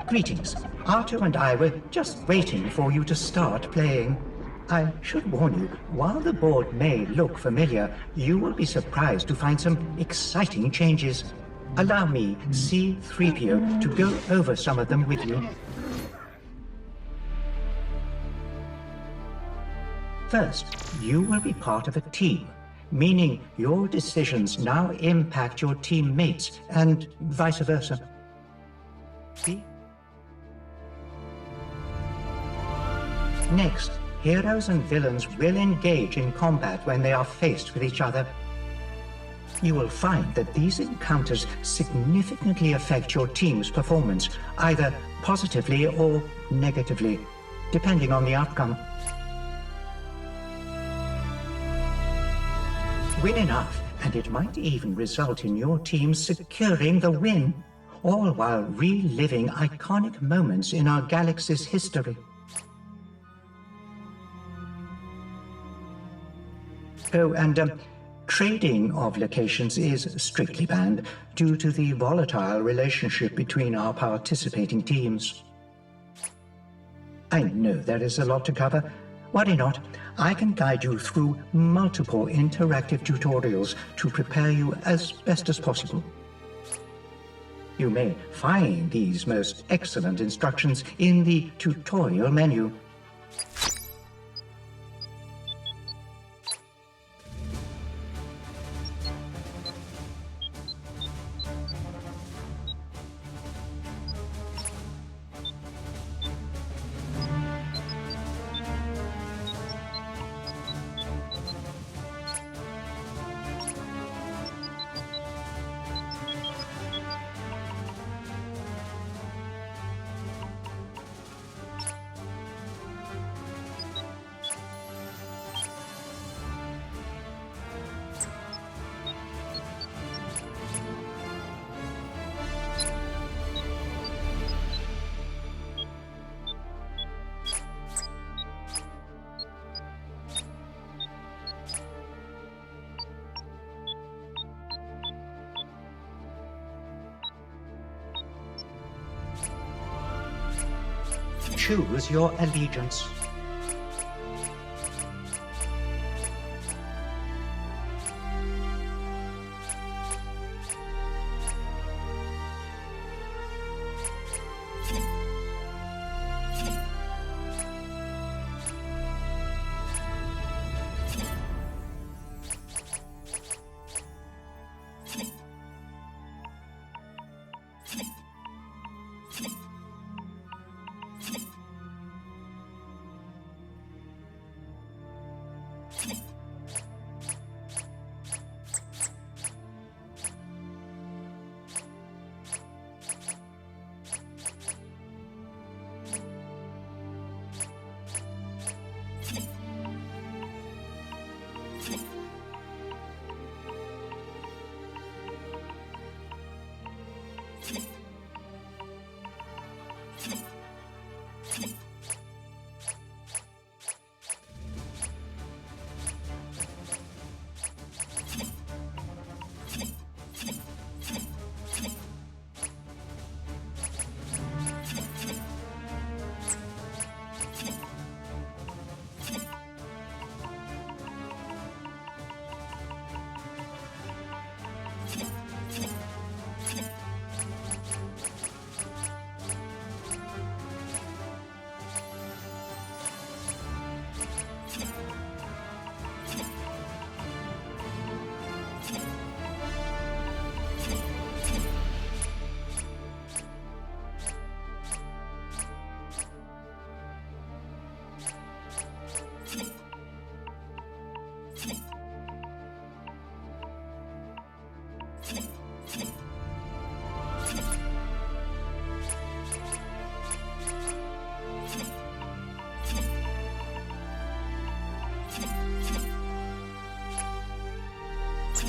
Greetings. Arthur and I were just waiting for you to start playing. I should warn you, while the board may look familiar, you will be surprised to find some exciting changes. Allow me, C-3PO, to go over some of them with you. First, you will be part of a team, meaning your decisions now impact your teammates and vice versa. See? Next, heroes and villains will engage in combat when they are faced with each other. You will find that these encounters significantly affect your team's performance, either positively or negatively, depending on the outcome. Win enough, and it might even result in your team securing the win, all while reliving iconic moments in our galaxy's history. Oh, and trading of locations is strictly banned due to the volatile relationship between our participating teams. I know there is a lot to cover. Worry not, I can guide you through multiple interactive tutorials to prepare you as best as possible. You may find these most excellent instructions in the tutorial menu. Choose your allegiance.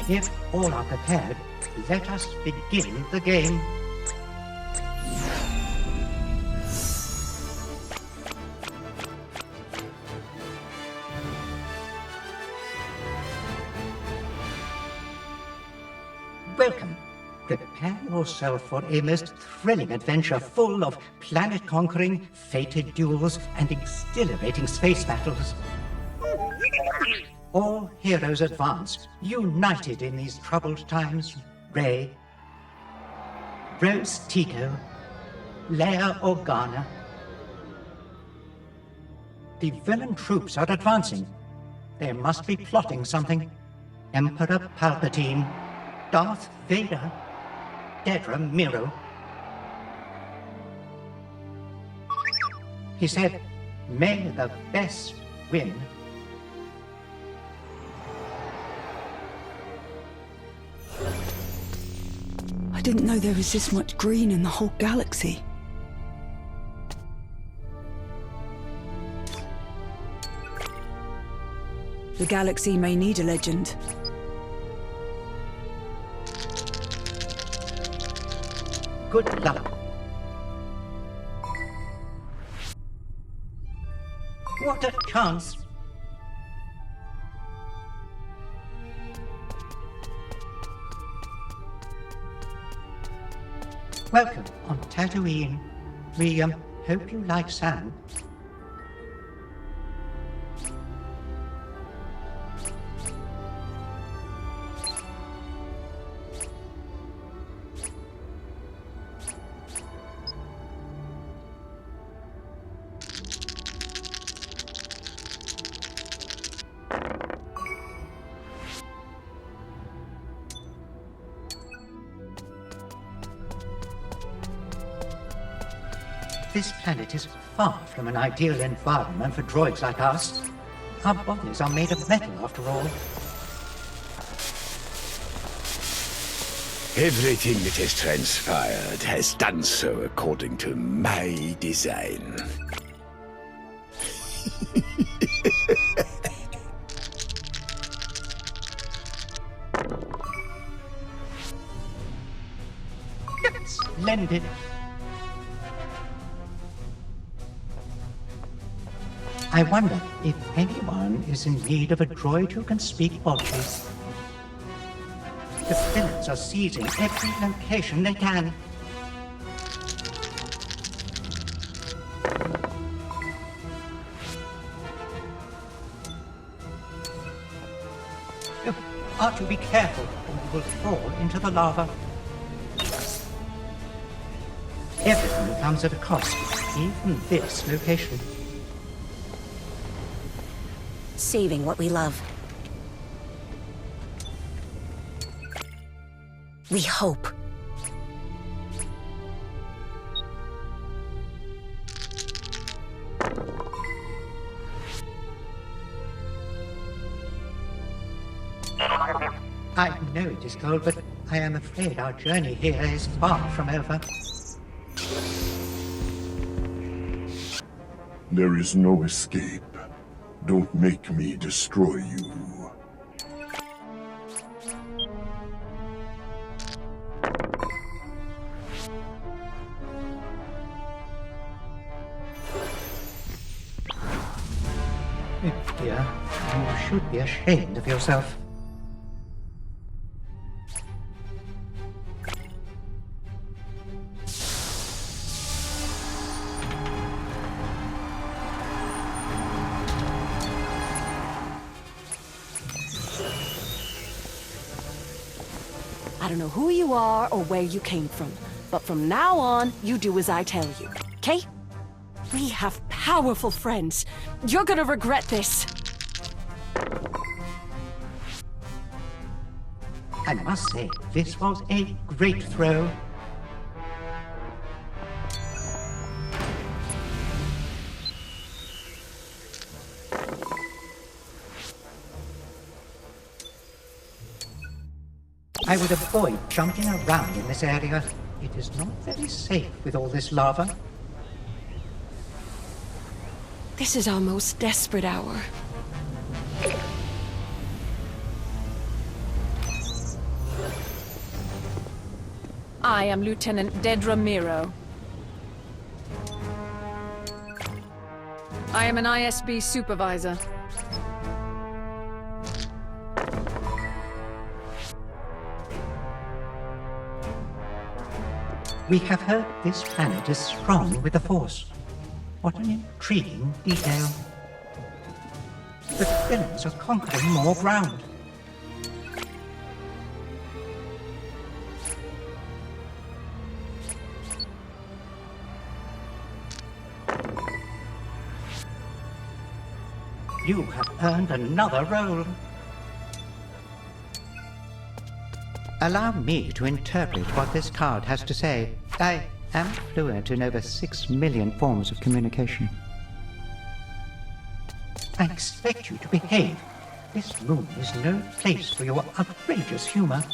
If all are prepared, let us begin the game. Welcome. Prepare yourself for a most thrilling adventure full of planet-conquering, fated duels, and exhilarating space battles. All heroes advance, united in these troubled times. Rey, Rose Tico, Leia Organa. The villain troops are advancing. They must be plotting something. Emperor Palpatine, Darth Vader, Dedra Miro. He said, "May the best win." I didn't know there was this much green in the whole galaxy. The galaxy may need a legend. Good luck. What a chance! Welcome on Tatooine. We hope you like sand. This planet is far from an ideal environment for droids like us. Our bodies are made of metal, after all. Everything that has transpired has done so according to my design. Splendid. I wonder if anyone is in need of a droid who can speak Bolshes. The villains are seizing every location they can. You are to be careful or you will fall into the lava. Everything comes at a cost, even this location. Saving what we love. We hope. I know it is cold, but I am afraid our journey here is far from over. There is no escape. Don't make me destroy you. Oh dear, you should be ashamed of yourself. I don't know who you are or where you came from, but from now on, you do as I tell you, okay? We have powerful friends. You're gonna regret this. I must say, this was a great throw. I would avoid jumping around in this area. It is not very safe with all this lava. This is our most desperate hour. I am Lieutenant Dedra Miro. I am an ISB supervisor. We have heard this planet is strong with the Force. What an intriguing detail. The villains are conquering more ground. You have earned another role. Allow me to interpret what this card has to say. I am fluent in over 6 million forms of communication. I expect you to behave. This room is no place for your outrageous humor.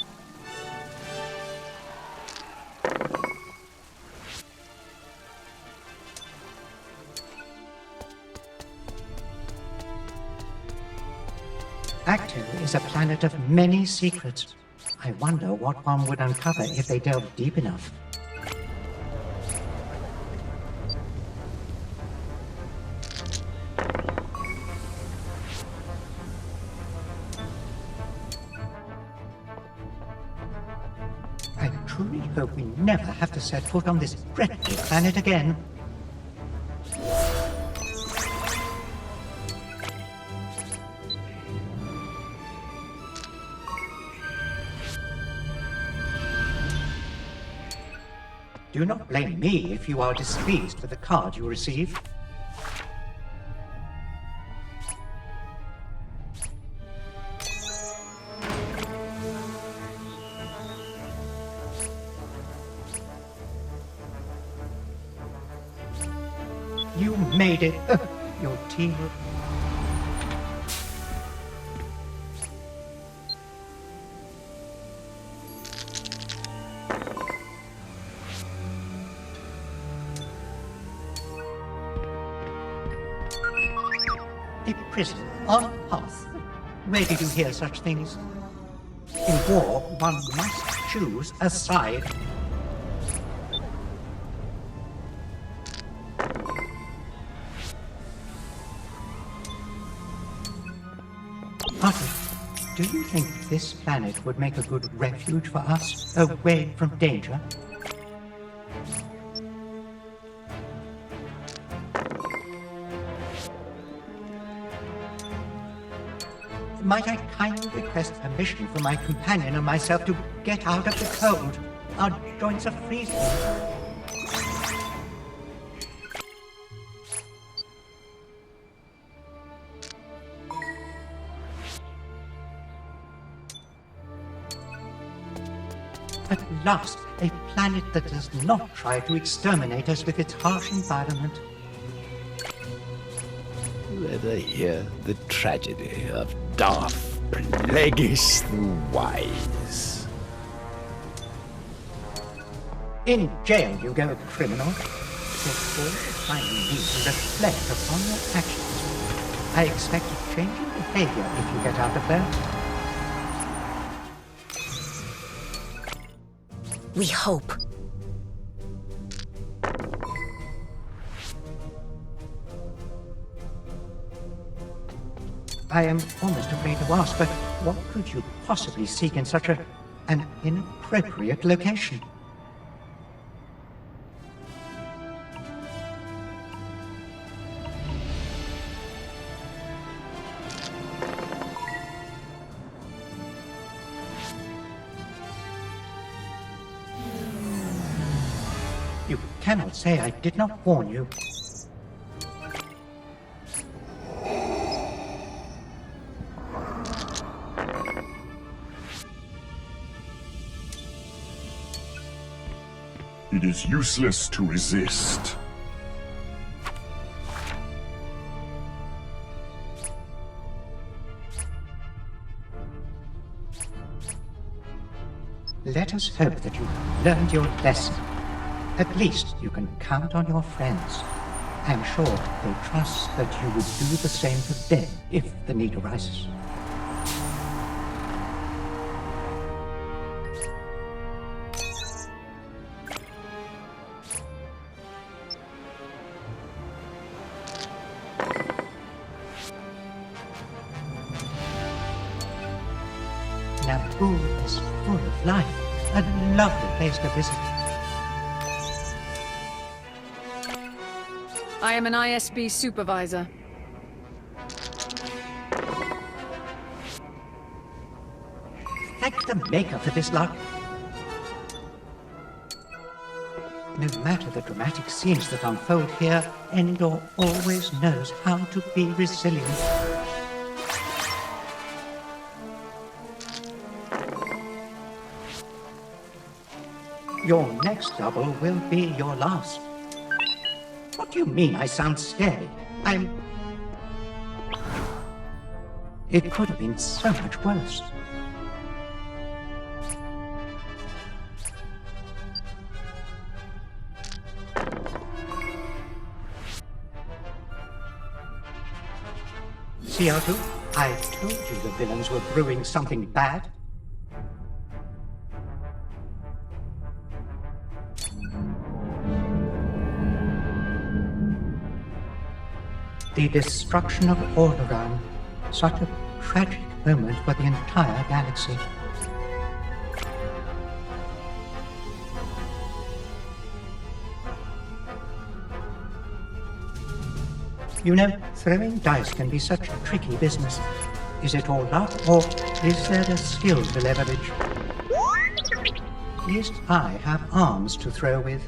Acto is a planet of many secrets. I wonder what one would uncover if they delved deep enough. I truly hope we never have to set foot on this dreadful planet again. Do not blame me if you are displeased with the card you receive. You made it. Your team. A prison on Hoth. Where did you hear such things? In war, one must choose a side. Arthur, do you think this planet would make a good refuge for us, away from danger? Might I kindly request permission from my companion and myself to get out of the cold? Our joints are freezing. At last, a planet that does not try to exterminate us with its harsh environment. Whether hear the tragedy of Darth Plagueis the Wise. In jail you go, criminal. Yet all the time you need to reflect upon your actions. I expect a change in behavior if you get out of there. We hope. I am almost afraid to ask, but what could you possibly seek in such an inappropriate location? You cannot say I did not warn you. It is useless to resist. Let us hope that you learned your lesson. At least you can count on your friends. I am sure they trust that you would do the same for them if the need arises. Naboo is full of life, a lovely place to visit. I am an ISB supervisor. Thank the Maker for this luck. No matter the dramatic scenes that unfold here, Endor always knows how to be resilient. Your next double will be your last. What do you mean I sound scary? It could have been so much worse. See, Artu, I told you the villains were brewing something bad. The destruction of Alderaan, such a tragic moment for the entire galaxy. You know, throwing dice can be such a tricky business. Is it all luck, or is there a skill to leverage? At least I have arms to throw with.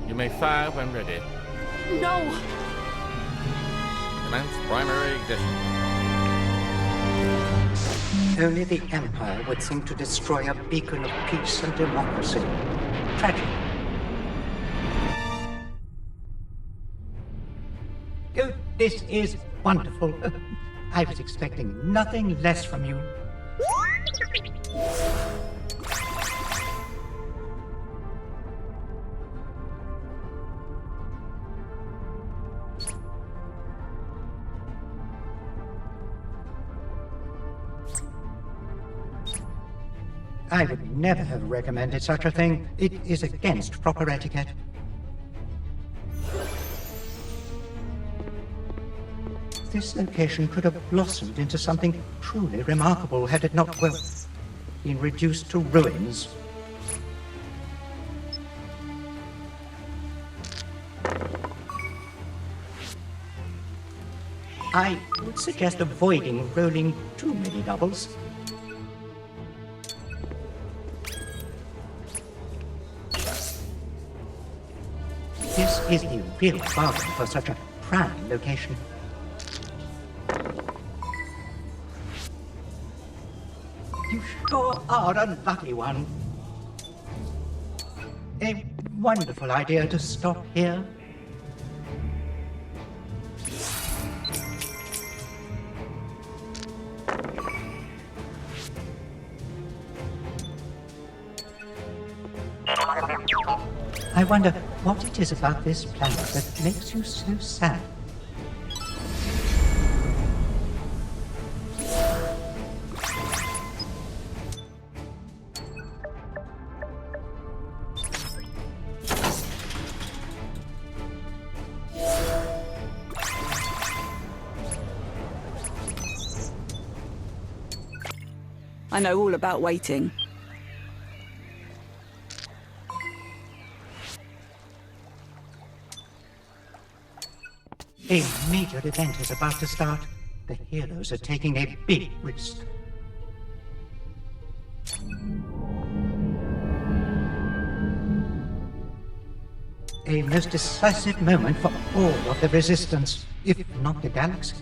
You may fire when ready. No! Commence primary ignition. Only the Empire would think to destroy a beacon of peace and democracy. Tragic. Oh, this is wonderful. I was expecting nothing less from you. I would never have recommended such a thing. It is against proper etiquette. This location could have blossomed into something truly remarkable had it not, well, been reduced to ruins. I would suggest avoiding rolling too many doubles. This is the real bargain for such a prime location. You sure are a lucky one. A wonderful idea to stop here. I wonder what it is about this planet that makes you so sad. I know all about waiting. A major event is about to start. The heroes are taking a big risk. A most decisive moment for all of the Resistance, if not the galaxy.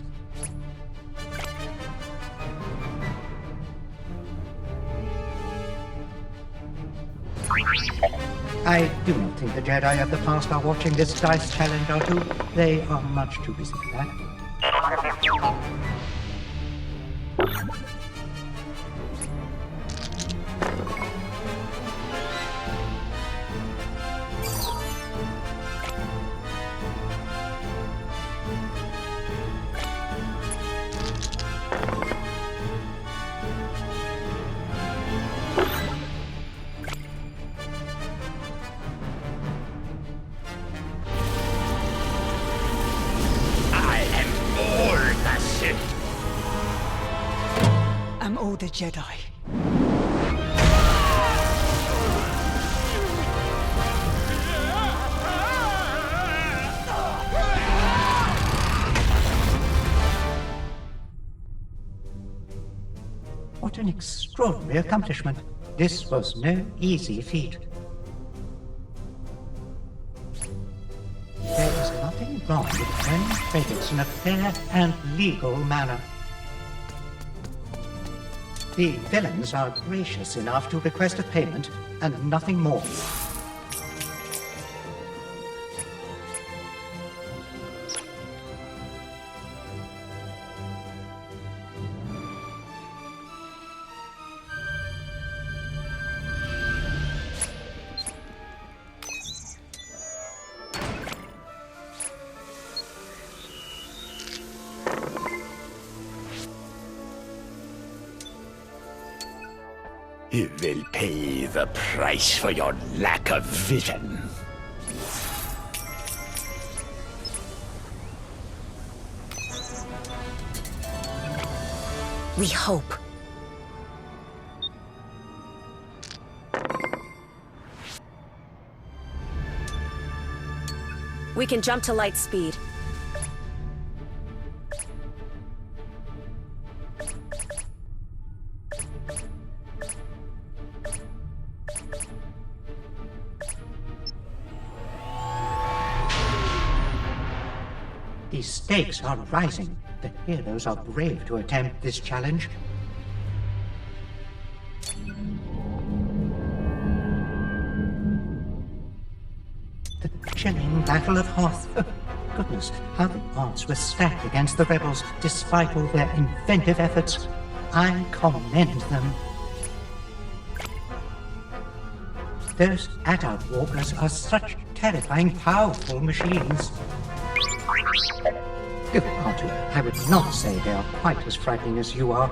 I do not think the Jedi of the past are watching this dice challenge, R2. They are much too busy for that. Kill the Jedi. What an extraordinary accomplishment. This was no easy feat. There is nothing wrong with earning credits in a fair and legal manner. The villains are gracious enough to request a payment and nothing more. You will pay the price for your lack of vision. We hope. We can jump to light speed. The stakes are rising. The heroes are brave to attempt this challenge. The chilling Battle of Hoth. Oh, goodness, how the odds were stacked against the rebels despite all their inventive efforts. I commend them. Those Adult Walkers are such terrifying, powerful machines. Good Artu, I would not say they are quite as frightening as you are.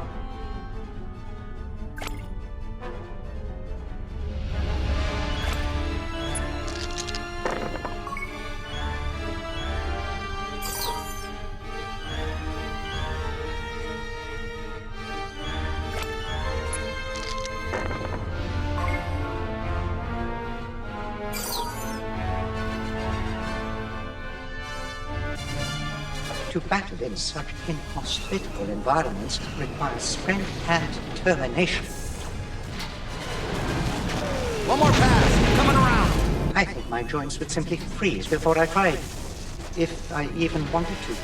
To battle in such inhospitable environments requires strength and determination. One more pass. Coming around. I think my joints would simply freeze before I tried, if I even wanted to.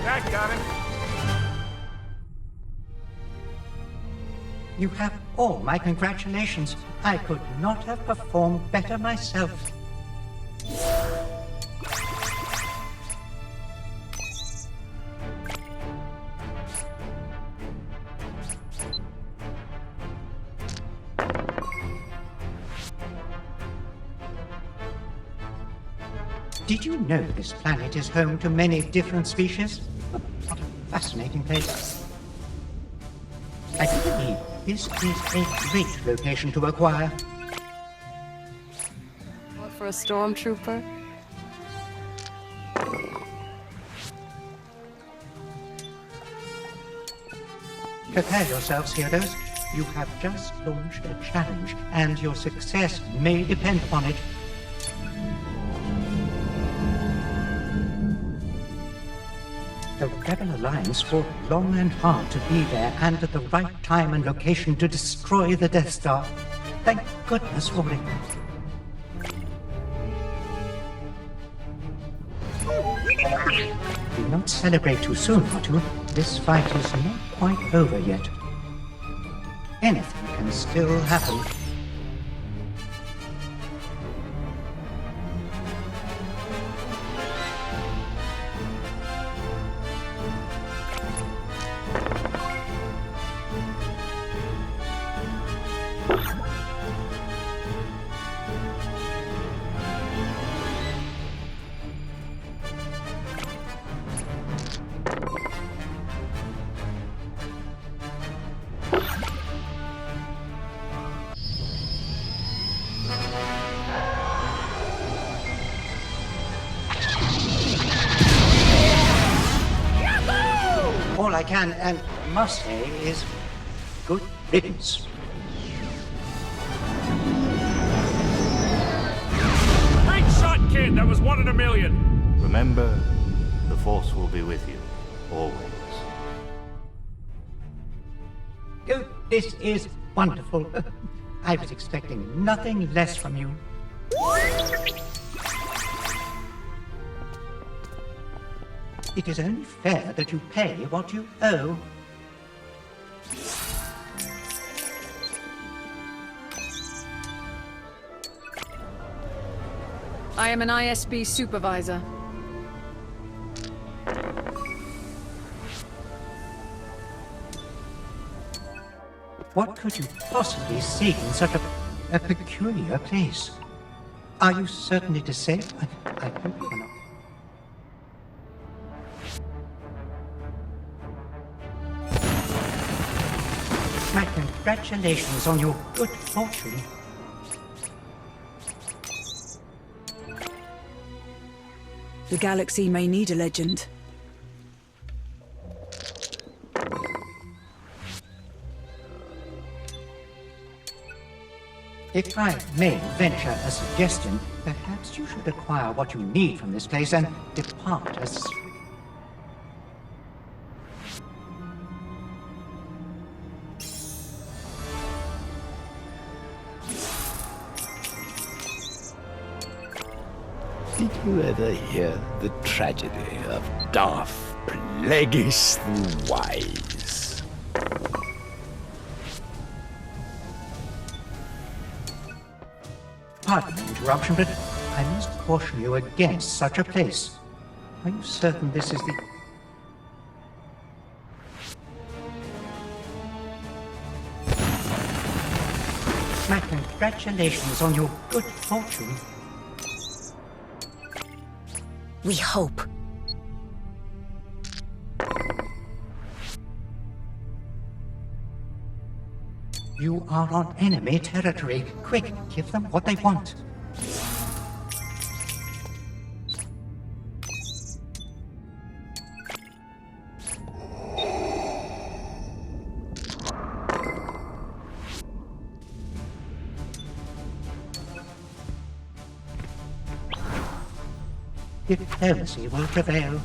That got him. You have all my congratulations. I could not have performed better myself. Did you know this planet is home to many different species? What a fascinating place. I do believe this is a great location to acquire. What for a stormtrooper? Prepare yourselves, heroes. You have just launched a challenge, and your success may depend upon it. The Rebel Alliance fought long and hard to be there and at the right time and location to destroy the Death Star. Thank goodness for it. Do not celebrate too soon, Artu. This fight is not quite over yet. Anything can still happen. all I can, and must say is good riddance. Great shot, kid! That was 1 in a million! Remember, the Force will be with you, always. Oh, this is wonderful. I was expecting nothing less from you. It is only fair that you pay what you owe. I am an ISB supervisor. What could you possibly seek in such a peculiar place? Are you certain it is safe? I hope you are not. My congratulations on your good fortune. The galaxy may need a legend. If I may venture a suggestion, perhaps you should acquire what you need from this place and depart as... Did you ever hear the tragedy of Darth Plagueis the Wise? Pardon the interruption, but I must caution you against such a place. Are you certain this is the... My congratulations on your good fortune. We hope. You are on enemy territory. Quick, give them what they want. Diplomacy will prevail.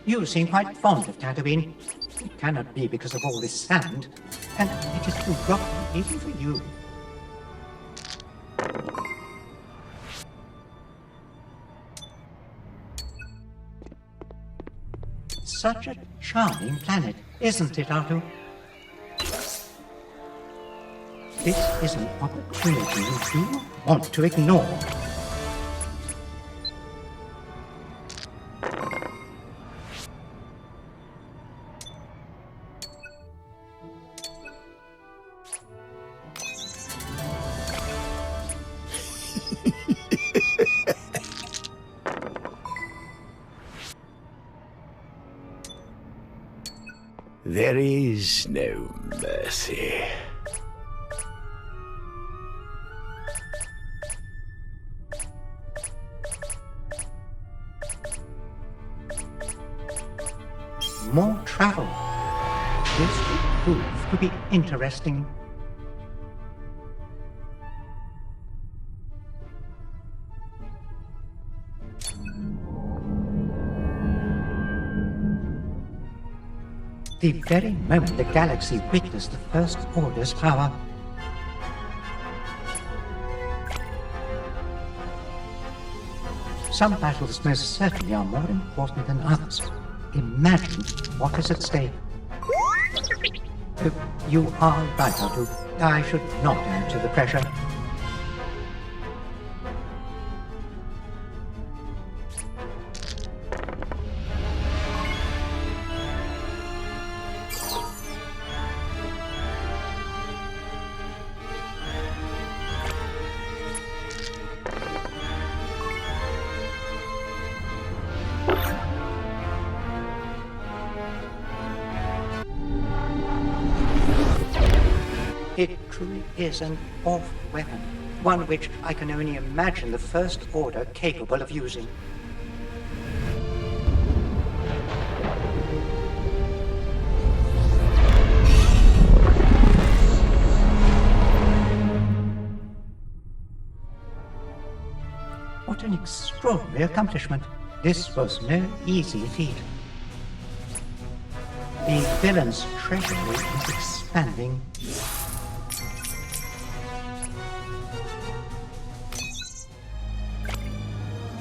You seem quite fond of Tatooine. It cannot be because of all this sand, and it is too rocky even for you. Such a charming planet, isn't it, Artu? This is an opportunity you do not want to ignore. There is no mercy. More travel. This will prove to be interesting. The very moment the galaxy witnessed the First Order's power, some battles most certainly are more important than others. Imagine what is at stake. You are right, Artu. I should not add to the pressure. It truly is an awful weapon, one which I can only imagine the First Order capable of using. What an extraordinary accomplishment. This was no easy feat. The villain's treasury is expanding.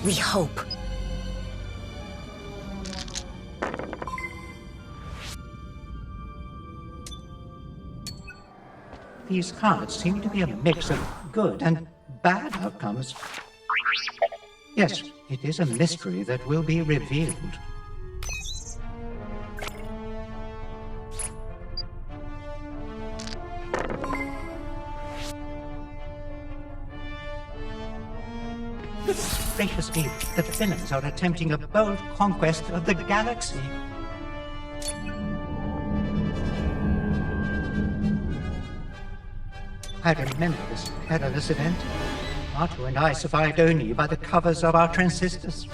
We hope. These cards seem to be a mix of good and bad outcomes. Yes, it is a mystery that will be revealed. Goodness gracious me, the villains are attempting a bold conquest of the galaxy. I remember this perilous event. Artu and I survived only by the covers of our transistors.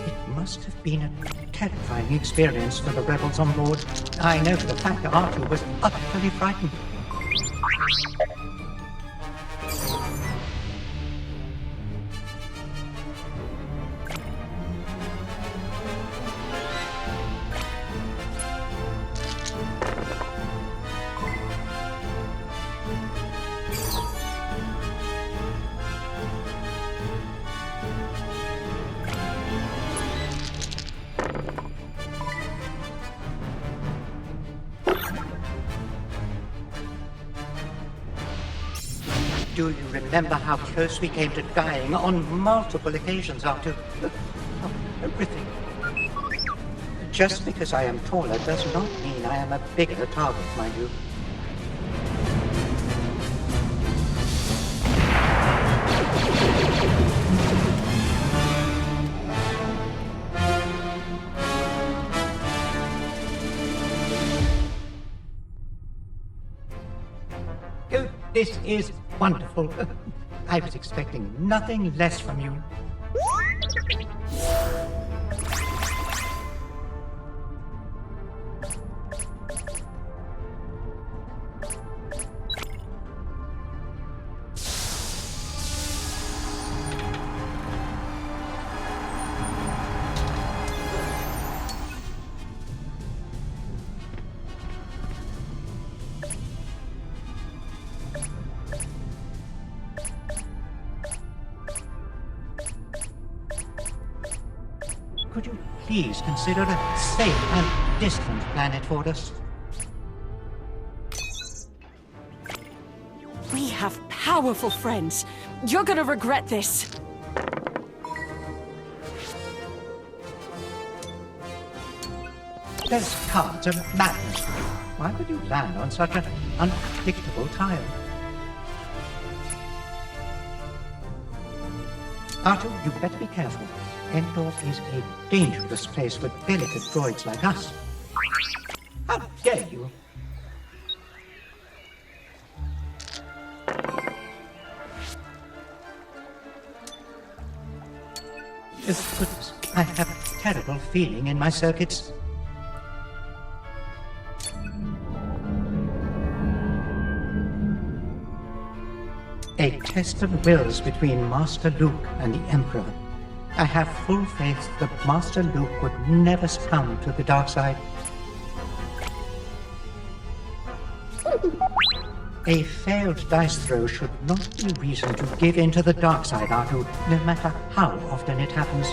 It must have been a terrifying experience for the rebels on board. I know for the fact that Artu was utterly frightened. Do you remember how close we came to dying on multiple occasions after everything? Just because I am taller does not mean I am a bigger target, mind you. Oh, this is wonderful. I was expecting nothing less from you. Could you please consider a safe and distant planet for us? We have powerful friends. You're gonna regret this. Those cards are madness. Why would you land on such an unpredictable tile? Artu, you better be careful. Endor is a dangerous place for delicate droids like us. How dare you! Oh, goodness, I have a terrible feeling in my circuits. A test of wills between Master Luke and the Emperor. I have full faith that Master Luke would never succumb to the dark side. A failed dice throw should not be reason to give in to the dark side, Artu, no matter how often it happens.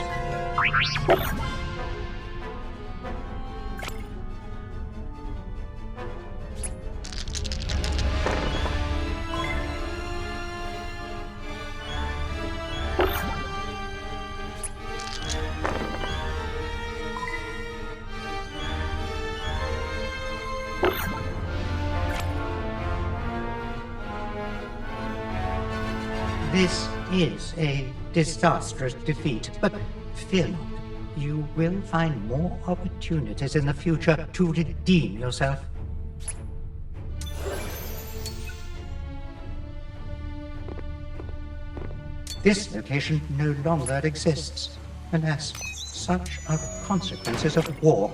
This is a disastrous defeat, but fear not. You will find more opportunities in the future to redeem yourself. This location no longer exists. Alas, such are the consequences of war.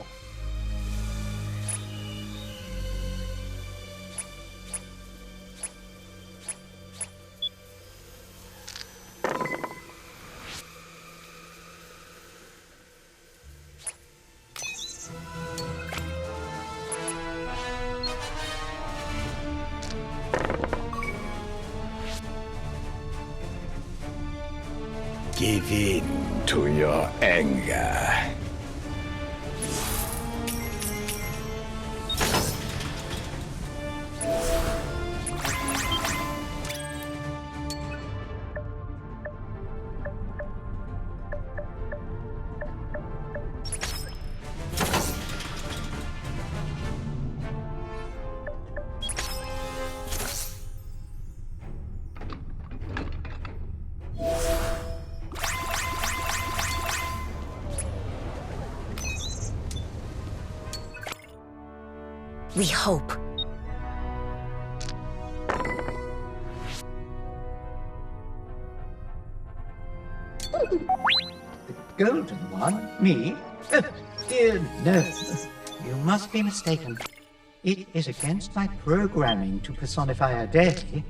Give in to your anger. We hope. The golden one? Me? Oh, dear, no. You must be mistaken. It is against my programming to personify a deity.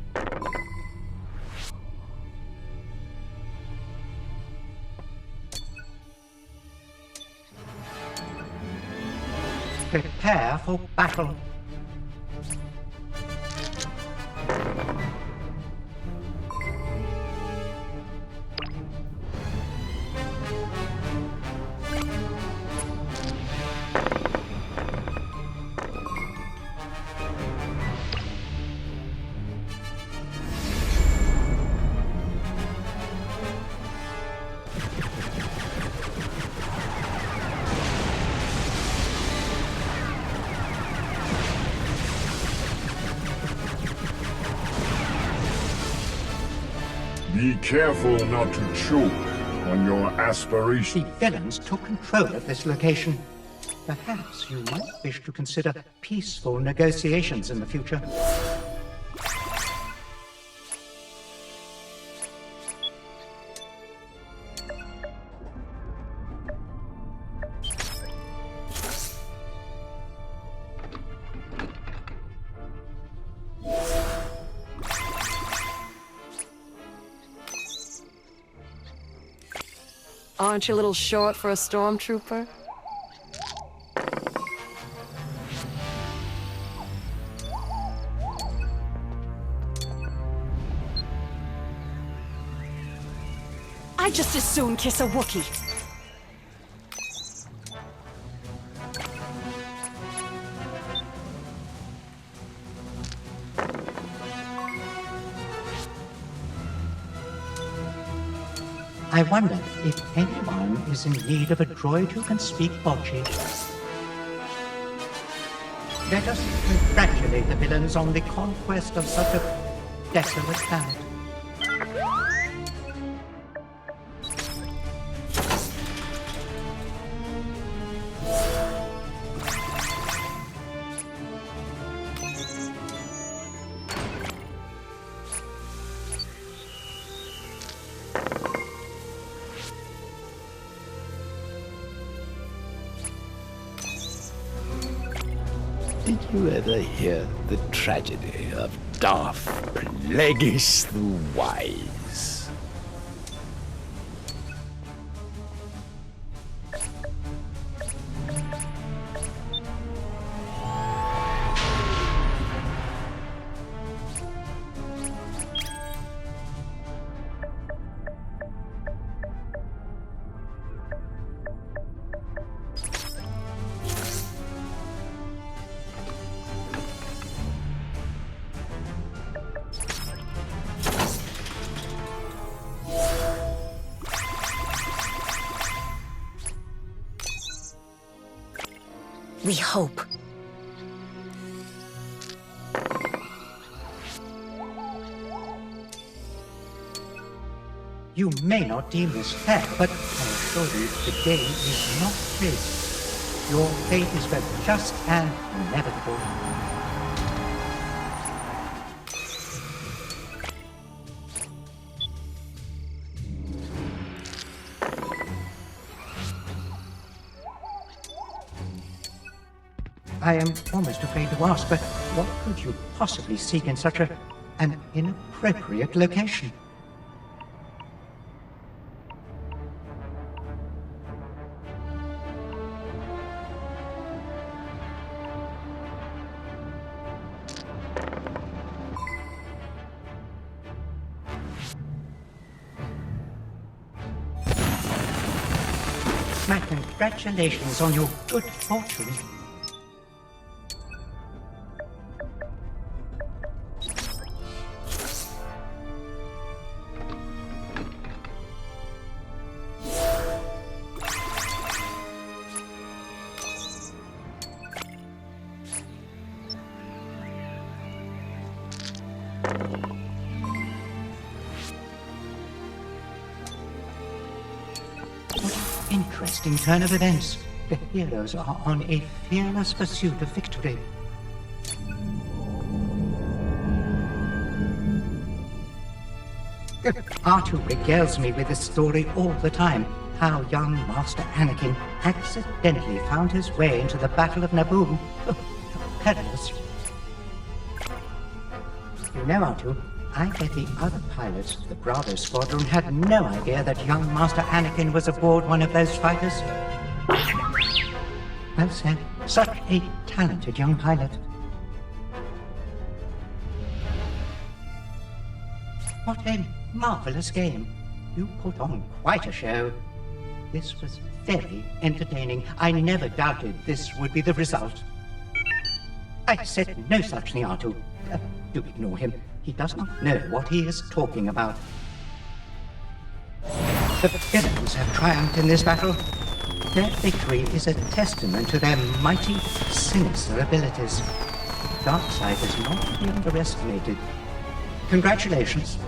Prepare for battle. Be careful not to choke on your aspirations. The villains took control of this location. Perhaps you might wish to consider peaceful negotiations in the future. Aren't you a little short for a stormtrooper? I'd just as soon kiss a Wookiee. I wonder if anyone is in need of a droid who can speak Bocce. Let us congratulate the villains on the conquest of such a desolate planet. Did you ever hear the tragedy of Darth Plagueis the Wise? We hope. You may not deem this fair, but I assure you, the game is not rigged. Your fate is both just and inevitable. I am almost afraid to ask, but what could you possibly seek in such an inappropriate location? My congratulations on your good fortune. Interesting turn of events. The heroes are on a fearless pursuit of victory. R2 regales me with this story all the time. How young Master Anakin accidentally found his way into the Battle of Naboo. Perilous. You know, R2, I bet the other pilots of the Bravo Squadron had no idea that young Master Anakin was aboard one of those fighters. Well said. Such a talented young pilot. What a marvelous game. You put on quite a show. This was very entertaining. I never doubted this would be the result. I said no such thing, R2. Do ignore him. He does not know what he is talking about. The villains have triumphed in this battle. Their victory is a testament to their mighty, sinister abilities. Darkseid is not to be underestimated. Congratulations.